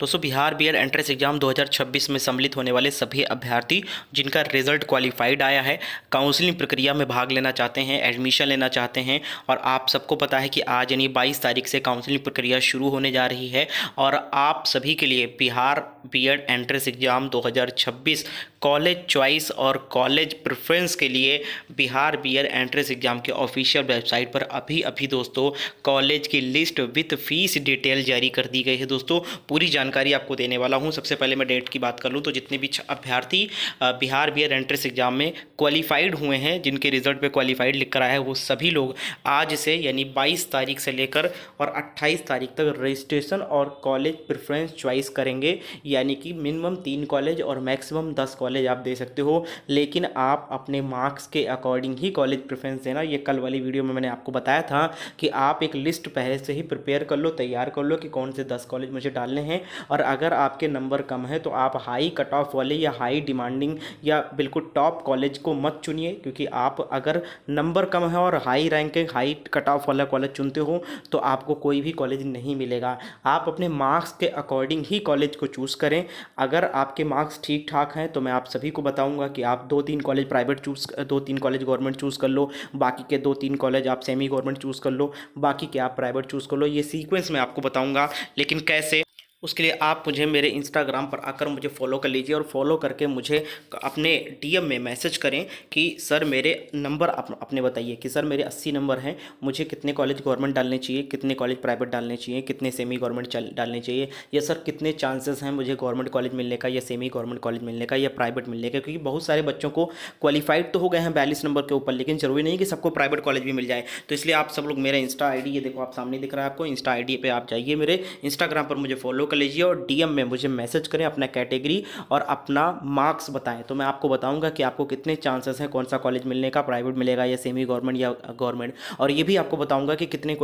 दोस्तों Bihar BEd entrance exam 2026 में सम्मिलित होने वाले सभी अभ्यर्थी जिनका रिजल्ट क्वालिफाइड आया है, काउंसलिंग प्रक्रिया में भाग लेना चाहते हैं, एडमिशन लेना चाहते हैं। और आप सबको पता है कि आज यानी 22 तारीख से काउंसलिंग प्रक्रिया शुरू होने जा रही है। और आप सभी के लिए Bihar BEd entrance exam 2026 college choice और कॉलेज प्रेफरेंस के लिए बिहार बीएड एंट्रेंस एग्जाम के ऑफिशियल वेबसाइट पर अभी अभी दोस्तों कॉलेज की लिस्ट विथ फीस डिटेल जारी कर दी गई है। दोस्तों पूरी जानकारी आपको देने वाला हूं। सबसे पहले मैं डेट की बात कर लूं तो जितने भी अभ्यर्थी बिहार बीएड एंट्रेंस एग्जाम में क्वालिफाइड हुए हैं, जिनके रिजल्ट पे क्वालिफाइड लिख कर आया है, वो सभी लोग आज से यानी 22 तारीख से लेकर और 28 तारीख तक रजिस्ट्रेशन और कॉलेज प्रेफरेंस चॉइस करेंगे। यानी कि मिनिमम 3 कॉलेज और मैक्सिमम 10 कॉलेज आप दे सकते हो, लेकिन आप अपने मार्क्स के अकॉर्डिंग ही कॉलेज प्रेफरेंस देना। ये कल वाली वीडियो में मैंने आपको बताया था कि आप एक लिस्ट पहले से ही प्रिपेयर कर लो, तैयार कर लो कि कौन से 10 कॉलेज मुझे डालने हैं। और अगर आपके नंबर कम है तो आप हाई कट ऑफ वाले या हाई डिमांडिंग या बिल्कुल टॉप कॉलेज को मत चुनिए, क्योंकि आप अगर नंबर कम है और high ranking high cut off वाला कॉलेज चुनते हो तो आपको कोई भी कॉलेज नहीं मिलेगा। आप अपने मार्क्स के अकॉर्डिंग ही कॉलेज को चूज़ करें। अगर आपके मार्क्स ठीक ठाक हैं तो मैं आप सभी को बताऊंगा कि आप 2-3 college private choose 2-3 college government choose कर लो, बाकी के 2-3 कॉलेज आप सेमी गवर्नमेंट चूज़ कर लो, बाकी के आप प्राइवेट चूज़ कर लो। ये सीक्वेंस मैं आपको बताऊंगा, लेकिन कैसे, उसके लिए आप मुझे मेरे इंस्टाग्राम पर आकर मुझे फॉलो कर लीजिए और फॉलो करके मुझे अपने डीएम में मैसेज करें कि सर मेरे नंबर अपने बताइए कि सर मेरे 80 नंबर हैं, मुझे कितने कॉलेज गवर्नमेंट डालने चाहिए, कितने कॉलेज प्राइवेट डालने चाहिए, कितने सेमी गवर्नमेंट डालने चाहिए, या सर कितने चांसेस हैं मुझे गवर्नमेंट कॉलेज मिलने का या सेमी गवर्नमेंट कॉलेज मिलने का या प्राइवेट मिलने का। क्योंकि बहुत सारे बच्चों को क्वालिफाइड तो हो गए हैं 42 नंबर के ऊपर, लेकिन जरूरी नहीं कि सबको प्राइवेट कॉलेज भी मिल जाए। तो इसलिए आप सब लोग मेरा इंस्टा आईडी, ये देखो आप सामने दिख रहा है आपको, इंस्टा आईडी पे आप जाइए, मेरे इंस्टाग्राम पर मुझे फॉलो कर लीजिए और डीएम में मुझे मैसेज करें, अपना कैटेगरी और अपना मार्क्स बताएं, तो मैं आपको बताऊंगा कि आपको कितने चांसेस हैं कौन सा कॉलेज मिलने का, प्राइवेट मिलेगा या सेमी गवर्नमेंट या गवर्नमेंट। और ये भी आपको बताऊंगा कि कितने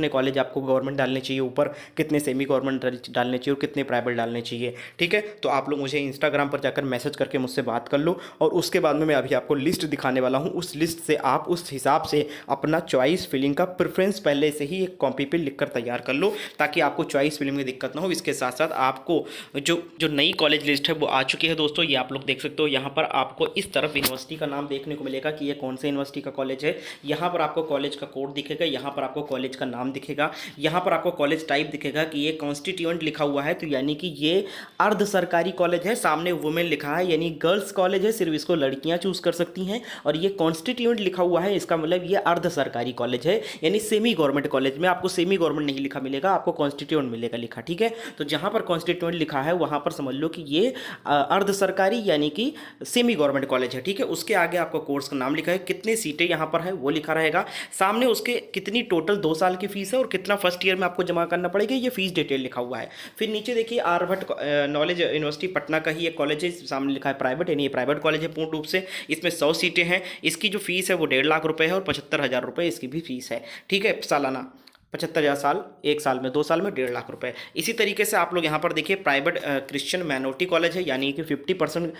कॉलेज आपको गवर्नमेंट डालने चाहिए ऊपर, कितने सेमी गवर्नमेंट डालने चाहिए और कितने प्राइवेट डालने चाहिए। ठीक है, तो आप लोग मुझे इंस्टाग्राम पर जाकर मैसेज करके मुझसे बात कर लो और उसके बाद में मैं अभी आपको लिस्ट दिखाने वाला हूँ। उस लिस्ट से आप उस हिसाब से अपना चॉइस फिलिंग का प्रेफरेंस पहले से ही एक कॉपी पे लिखकर तैयार कर लो, ताकि आपको चॉइस फिलिंग में दिक्कत ना हो। इसके साथ साथ आपको जो जो नई कॉलेज लिस्ट है वो आ चुकी है दोस्तों, ये आप लोग देख सकते हो। यहाँ पर आपको इस तरफ यूनिवर्सिटी का नाम देखने को मिलेगा कि ये कौन से यूनिवर्सिटी का कॉलेज है। यहाँ पर आपको कॉलेज का कोड दिखेगा, यहाँ पर आपको कॉलेज का नाम दिखेगा, यहाँ पर आपको कॉलेज टाइप दिखेगा कि ये कॉन्स्टिट्यूएंट लिखा हुआ है, तो यानी कि ये अर्ध सरकारी कॉलेज है। सामने वुमेन लिखा है यानी गर्ल्स कॉलेज है, सिर्फ इसको लड़कियां चूज कर सकती हैं। और ये कॉन्स्टिट्यूएंट लिखा हुआ है, इसका मतलब ये अर्ध सरकारी कॉलेज है, यानी सेमी गवर्नमेंट कॉलेज में आपको सेमी गवर्नमेंट नहीं लिखा मिलेगा, आपको कॉन्स्टिट्यूएंट मिलेगा लिखा। ठीक है, तो जहां पर कॉन्स्टिट्यूएंट लिखा है वहां पर समझ लो कि ये अर्ध सरकारी यानी कि सेमी गवर्नमेंट कॉलेज है। ठीक है, उसके आगे आपको कोर्स का नाम लिखा है, कितने सीटें यहां पर है वो लिखा रहेगा, सामने उसके कितनी टोटल 2 साल की फीस है और कितना फर्स्ट ईयर में आपको जमा करना पड़ेगा, ये फीस डिटेल लिखा हुआ है। फिर नीचे देखिए आर्यभट्ट नॉलेज यूनिवर्सिटी पटना का ही एक कॉलेज है, सामने लिखा है प्राइवेट, यानी ये प्राइवेट कॉलेज है पूर्ण रूप से। इसमें 100 सीटें हैं, इसकी जो फीस है वो 1.5 लाख रुपए है और 75,000 रुपये इसकी भी फीस है। ठीक है, सालाना 75,000 साल, 1 साल में 2 साल में 1.5 लाख रुपए। इसी तरीके से आप लोग यहाँ पर देखिए प्राइवेट क्रिश्चियन माइनॉरिटी कॉलेज है, यानी कि 50%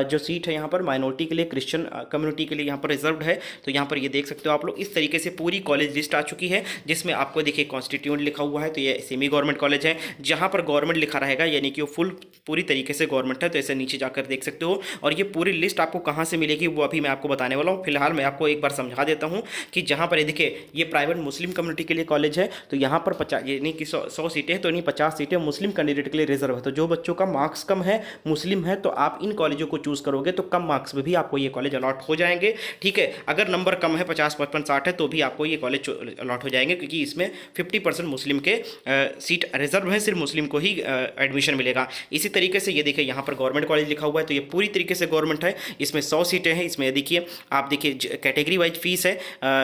जो सीट है यहाँ पर माइनॉरिटी के लिए, क्रिश्चियन कम्युनिटी के लिए यहाँ पर रिजर्व्ड है। तो यहाँ पर ये देख सकते हो आप लोग, इस तरीके से पूरी कॉलेज लिस्ट आ चुकी है, जिसमें आपको देखिए कॉन्स्टिट्यूएंट लिखा हुआ है, तो ये सेमी गवर्नमेंट कॉलेज है। जहाँ पर गवर्नमेंट लिखा रहेगा यानी कि वो पूरी तरीके से गवर्नमेंट है, तो ऐसे नीचे जाकर देख सकते हो। और ये पूरी लिस्ट आपको कहाँ से मिलेगी वो अभी मैं आपको बताने वाला हूँ। फिलहाल मैं आपको एक बार समझा देता हूँ कि जहाँ पर ये देखिए ये प्राइवेट मुस्लिम कम्युनिटी के लिए कॉलेज है, तो यहाँ पर 50 यानी कि 100 सीटें हैं, तो यानी 50 सीटें मुस्लिम कैंडिडेट के लिए रिजर्व है। तो जो बच्चों का मार्क्स कम है, मुस्लिम है, तो आप इन कॉलेजों को चूज करोगे तो कम मार्क्स में भी आपको ये कॉलेज अलॉट हो जाएंगे। ठीक है, अगर नंबर कम है 50, 55, 60 है तो भी आपको ये कॉलेज अलॉट हो जाएंगे, क्योंकि इसमें 50% मुस्लिम के सीट रिजर्व है, सिर्फ मुस्लिम को ही एडमिशन मिलेगा। इसी तरीके से ये देखिए यहाँ पर गवर्नमेंट कॉलेज लिखा हुआ है, तो ये पूरी तरीके से गवर्नमेंट है, इसमें 100 सीटें हैं। इसमें देखिए आप देखिए कैटेगरी वाइज फीस है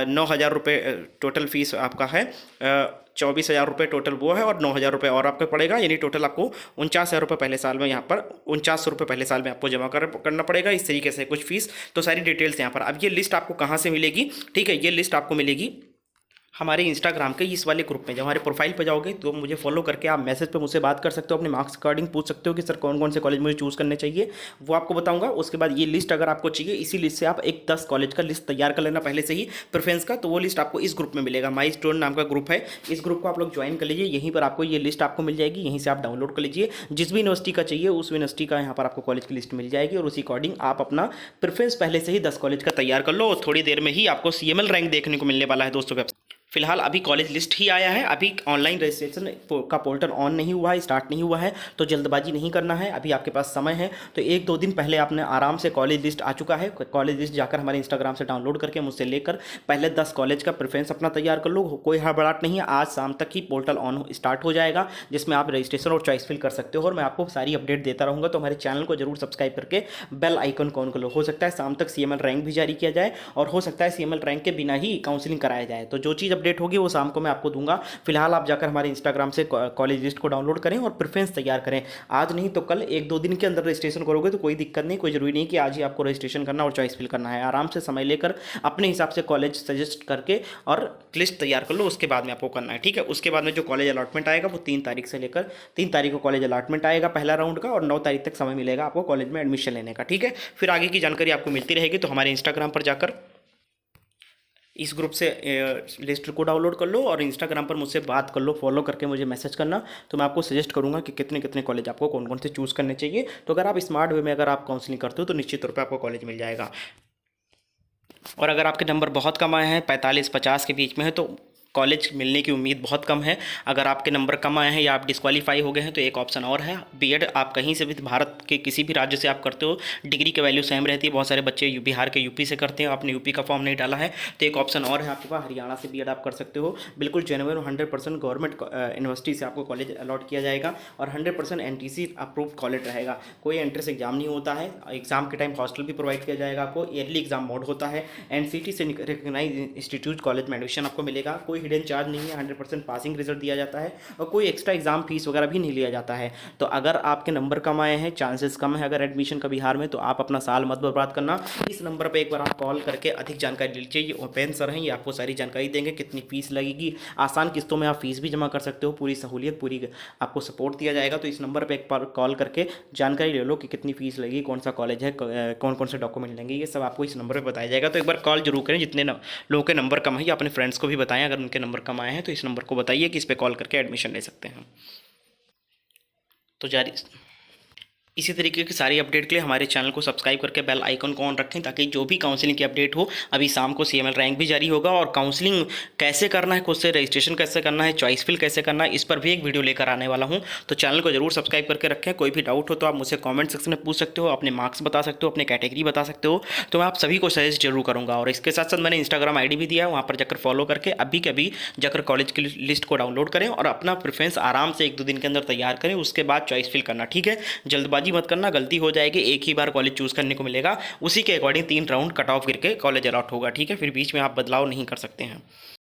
9,000 रुपये टोटल फीस आपका है, 24,000 रुपये टोटल वो है और 9,000 रुपये और आपका पड़ेगा, यानी टोटल आपको 49,000 रुपये पहले साल में, यहाँ पर 4900 रुपये पहले साल में आपको जमा करना पड़ेगा। इस तरीके से कुछ फीस, तो सारी डिटेल्स यहाँ पर। अब ये लिस्ट आपको कहाँ से मिलेगी? ठीक है, ये लिस्ट आपको मिलेगी हमारे इंस्टाग्राम के इस वाले ग्रुप में जब हमारे प्रोफाइल पे जाओगे तो मुझे फॉलो करके आप मैसेज पे मुझसे बात कर सकते हो, अपने मार्क्स अकॉर्डिंग पूछ सकते हो कि सर कौन कौन से कॉलेज मुझे चूज़ करने चाहिए, वो आपको बताऊंगा। उसके बाद ये लिस्ट अगर आपको चाहिए, इसी लिस्ट से आप एक 10 कॉलेज का लिस्ट तैयार कर लेना पहले से ही प्रेफरेंस का, तो वो लिस्ट आपको इस ग्रुप में मिलेगा। माई स्टूडेंट नाम का ग्रुप है, इस ग्रुप को आप लोग ज्वाइन कर लीजिए। यहीं पर आपको ये लिस्ट आपको मिल जाएगी, यहीं से आप डाउनलोड कर लीजिए। जिस भी यूनिवर्सिटी का चाहिए उस यूनिवर्सिटी का यहाँ पर आपको कॉलेज की लिस्ट मिल जाएगी, और उसी अकॉर्डिंग आप अपना प्रेफरेंस पहले से ही 10 कॉलेज का तैयार कर लो, और थोड़ी देर में ही आपको CML रैंक देखने को मिलने वाला है दोस्तों। फिलहाल अभी कॉलेज लिस्ट ही आया है, अभी ऑनलाइन रजिस्ट्रेशन का पोर्टल ऑन नहीं हुआ है, स्टार्ट नहीं हुआ है, तो जल्दबाजी नहीं करना है, अभी आपके पास समय है। तो 1-2 दिन पहले आपने आराम से, कॉलेज लिस्ट आ चुका है, कॉलेज लिस्ट जाकर हमारे इंस्टाग्राम से डाउनलोड करके मुझसे लेकर पहले 10 कॉलेज का प्रेफरेंस अपना तैयार कर लो। कोई हड़बड़ाहट नहीं है, आज शाम तक ही पोर्टल ऑन स्टार्ट हो जाएगा, जिसमें आप रजिस्ट्रेशन और चॉइस फिल कर सकते हो, और मैं आपको सारी अपडेट देता रहूँगा। तो हमारे चैनल को जरूर सब्सक्राइब करके बेल आइकन ऑन कर लो। हो सकता है शाम तक CML रैंक भी जारी किया जाए, और हो सकता है CML रैंक के बिना ही काउंसलिंग कराया जाए। तो जो चीज़ अपडेट होगी वो शाम को मैं आपको दूंगा। फिलहाल आप जाकर हमारे इंस्टाग्राम से कॉलेज लिस्ट को डाउनलोड करें और प्रेफरेंस तैयार करें। आज नहीं तो कल, 1-2 दिन के अंदर रजिस्ट्रेशन करोगे तो कोई दिक्कत नहीं, कोई जरूरी नहीं कि आज ही आपको रजिस्ट्रेशन करना और चॉइस फिल करना है। आराम से समय लेकर अपने हिसाब से कॉलेज सजेस्ट करके और लिस्ट तैयार कर लो, उसके बाद में आपको करना है, ठीक है। उसके बाद में जो कॉलेज अलॉटमेंट आएगा वो 3 तारीख से लेकर 3 तारीख को कॉलेज अलॉटमेंट आएगा पहला राउंड का, और 9 तारीख तक समय मिलेगा आपको कॉलेज में एडमिशन लेने का, ठीक है। फिर आगे की जानकारी आपको मिलती रहेगी। तो हमारे इंस्टाग्राम पर जाकर इस ग्रुप से लिस्ट को डाउनलोड कर लो, और इंस्टाग्राम पर मुझसे बात कर लो, फॉलो करके मुझे मैसेज करना। तो मैं आपको सजेस्ट करूंगा कि कितने कितने कॉलेज आपको कौन कौन से चूज़ करने चाहिए। तो अगर आप स्मार्ट वे में अगर आप काउंसलिंग करते हो तो निश्चित तौर पर आपको कॉलेज मिल जाएगा। और अगर आपके नंबर बहुत कम आए हैं, 45-50 के बीच में है, तो कॉलेज मिलने की उम्मीद बहुत कम है। अगर आपके नंबर कम आए हैं या आप डिस्क्वालीफाई हो गए हैं तो एक ऑप्शन और है, बीएड आप कहीं से भी, भारत के किसी भी राज्य से आप करते हो, डिग्री की वैल्यू सेम रहती है। बहुत सारे बच्चे बिहार के यूपी से करते हैं, आपने यूपी का फॉर्म नहीं डाला है तो एक ऑप्शन और है आपके पास, हरियाणा से बीएड आप कर सकते हो। बिल्कुल जेन्युइन 100% गवर्नमेंट यूनिवर्सिटी से आपको कॉलेज अलॉट किया जाएगा, और 100% NTC अप्रूव्ड कॉलेज रहेगा। कोई एंट्रेंस एग्जाम नहीं होता है, एग्जाम के टाइम हॉस्टल भी प्रोवाइड किया जाएगा आपको, ईयरली एग्जाम मोड होता है, NCT से रिकग्नाइज इंस्टीट्यूट कॉलेज में एडमिशन आपको मिलेगा। कोई हिडन चार्ज नहीं है, 100% पासिंग रिजल्ट दिया जाता है, और कोई एक्स्ट्रा एग्जाम फीस वगैरह भी नहीं लिया जाता है। तो अगर आपके नंबर कम आए हैं, चांसेस कम है अगर एडमिशन का बिहार में, तो आप अपना साल मत बर्बाद करना। इस नंबर पर एक बार आप कॉल करके अधिक जानकारी ले लीजिए। ये ओपन सर हैं, ये आपको सारी जानकारी देंगे, कितनी फीस लगेगी, आसान किस्तों में आप फीस भी जमा कर सकते हो, पूरी सहूलियत, पूरी आपको सपोर्ट दिया जाएगा। तो इस नंबर पर एक बार कॉल करके जानकारी ले लो कि कितनी फीस लगेगी, कौन सा कॉलेज है, कौन कौन से डॉक्यूमेंट लेंगे, ये सब आपको इस नंबर पर बताया जाएगा। तो एक बार कॉल जरूर करें। जितने लोगों के नंबर कम है या अपने फ्रेंड्स को भी बताएं, अगर उनके नंबर कम आए हैं तो इस नंबर को बताइए कि इस पे कॉल करके एडमिशन ले सकते हैं। तो जारी इसी तरीके की सारी अपडेट के लिए हमारे चैनल को सब्सक्राइब करके बेल आइकन को ऑन रखें, ताकि जो भी काउंसलिंग की अपडेट हो, अभी शाम को CML रैंक भी जारी होगा, और काउंसलिंग कैसे करना है, खुद से रजिस्ट्रेशन कैसे करना है, चॉइस फिल कैसे करना है, इस पर भी एक वीडियो लेकर आने वाला हूं। तो चैनल को जरूर सब्सक्राइब करके रखें। कोई भी डाउट हो तो आप मुझसे कॉमेंट सेक्शन में पूछ सकते हो, अपने मार्क्स बता सकते हो, अपने कैटेगरी बता सकते हो, तो मैं आप सभी को सजेस्ट जरूर करूँगा। और इसके साथ साथ मैंने इंस्टाग्राम ID भी दिया है, वहाँ पर जाकर फॉलो करके अभी के अभी जाकर कॉलेज की लिस्ट को डाउनलोड करें, और अपना प्रेफरेंस आराम से 1-2 दिन के अंदर तैयार करें, उसके बाद चॉइस फिल करना, ठीक है। जल्दबाजी मत करना, गलती हो जाएगी, एक ही बार कॉलेज चूज करने को मिलेगा, उसी के अकॉर्डिंग 3 राउंड कट ऑफ करके कॉलेज अलॉट होगा, ठीक है। फिर बीच में आप बदलाव नहीं कर सकते हैं।